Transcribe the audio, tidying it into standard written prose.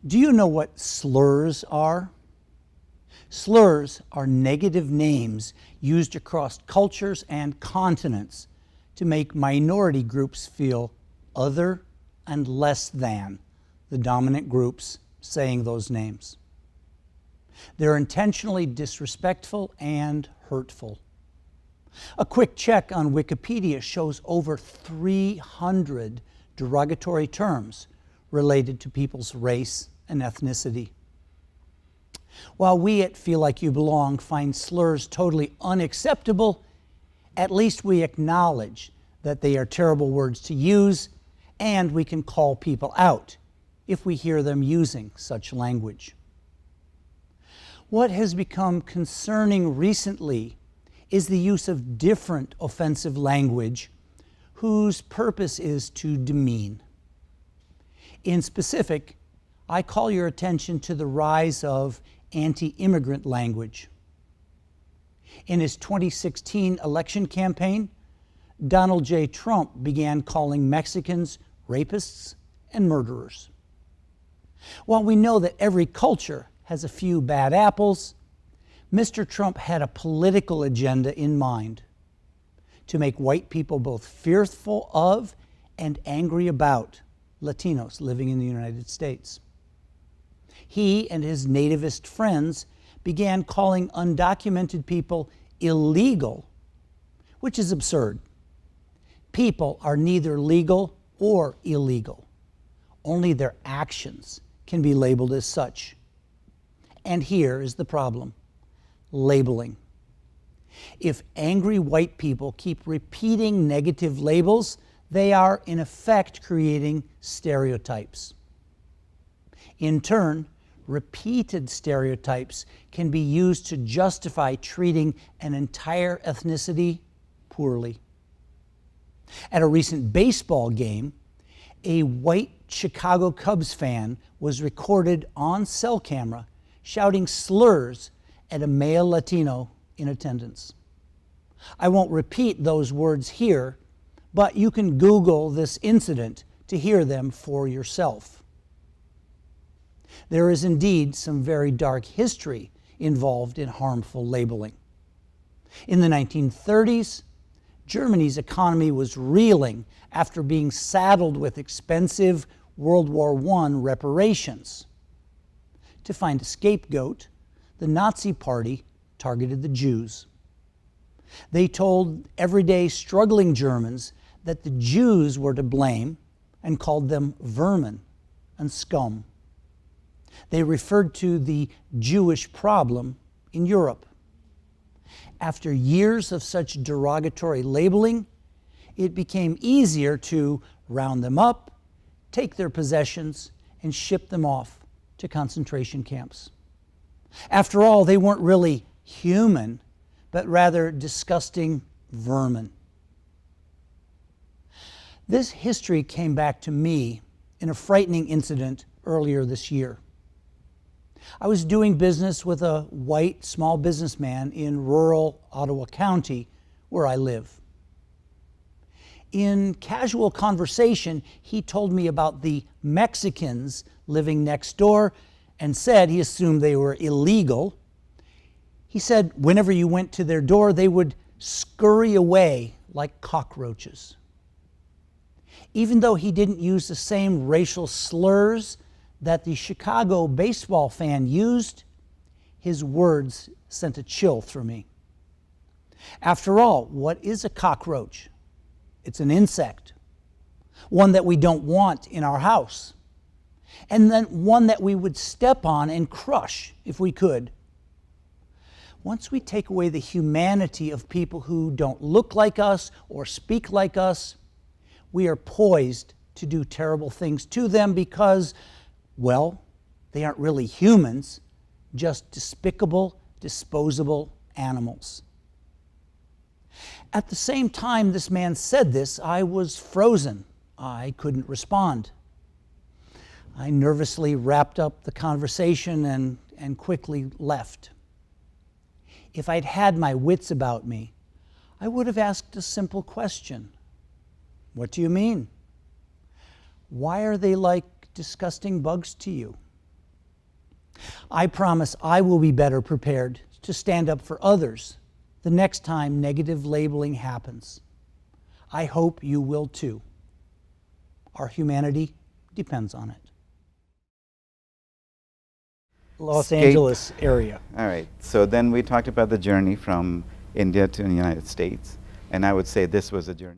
Do you know what slurs are? Slurs are negative names used across cultures and continents to make minority groups feel other and less than the dominant groups saying those names. They're intentionally disrespectful and hurtful. A quick check on Wikipedia shows over 300 derogatory terms related to people's race and ethnicity. While we at Feel Like You Belong find slurs totally unacceptable, at least we acknowledge that they are terrible words to use, and we can call people out if we hear them using such language. What has become concerning recently is the use of different offensive language whose purpose is to demean. In specific, I call your attention to the rise of anti-immigrant language. In his 2016 election campaign, Donald J. Trump began calling Mexicans rapists and murderers. While we know that every culture has a few bad apples, Mr. Trump had a political agenda in mind to make white people both fearful of and angry about Latinos living in the United States. He and his nativist friends began calling undocumented people illegal, which is absurd. People are neither legal or illegal. Only their actions can be labeled as such. And here is the problem: labeling. If angry white people keep repeating negative labels, they are in effect creating stereotypes. In turn, repeated stereotypes can be used to justify treating an entire ethnicity poorly. At a recent baseball game, a white Chicago Cubs fan was recorded on cell camera shouting slurs at a male Latino in attendance. I won't repeat those words here, but you can Google this incident to hear them for yourself. There is indeed some very dark history involved in harmful labeling. In the 1930s, Germany's economy was reeling after being saddled with expensive World War I reparations. To find a scapegoat, the Nazi Party targeted the Jews. They told everyday struggling Germans that the Jews were to blame and called them vermin and scum. They referred to the Jewish problem in Europe. After years of such derogatory labeling, it became easier to round them up, take their possessions, and ship them off to concentration camps. After all, they weren't really human, but rather disgusting vermin. This history came back to me in a frightening incident earlier this year. I was doing business with a white small businessman in rural Ottawa County, where I live. In casual conversation, he told me about the Mexicans living next door and said he assumed they were illegal. He said whenever you went to their door, they would scurry away like cockroaches. Even though he didn't use the same racial slurs that the Chicago baseball fan used, his words sent a chill through me. After all, what is a cockroach? It's an insect, one that we don't want in our house, and then one that we would step on and crush if we could. Once we take away the humanity of people who don't look like us or speak like us, we are poised to do terrible things to them because, well, they aren't really humans, just despicable, disposable animals. At the same time this man said this, I was frozen. I couldn't respond. I nervously wrapped up the conversation and quickly left. If I'd had my wits about me, I would have asked a simple question. What do you mean? Why are they like disgusting bugs to you? I promise I will be better prepared to stand up for others the next time negative labeling happens. I hope you will too. Our humanity depends on it. Los Angeles area. All right, so then we talked about the journey from India to the United States, and I would say this was a journey.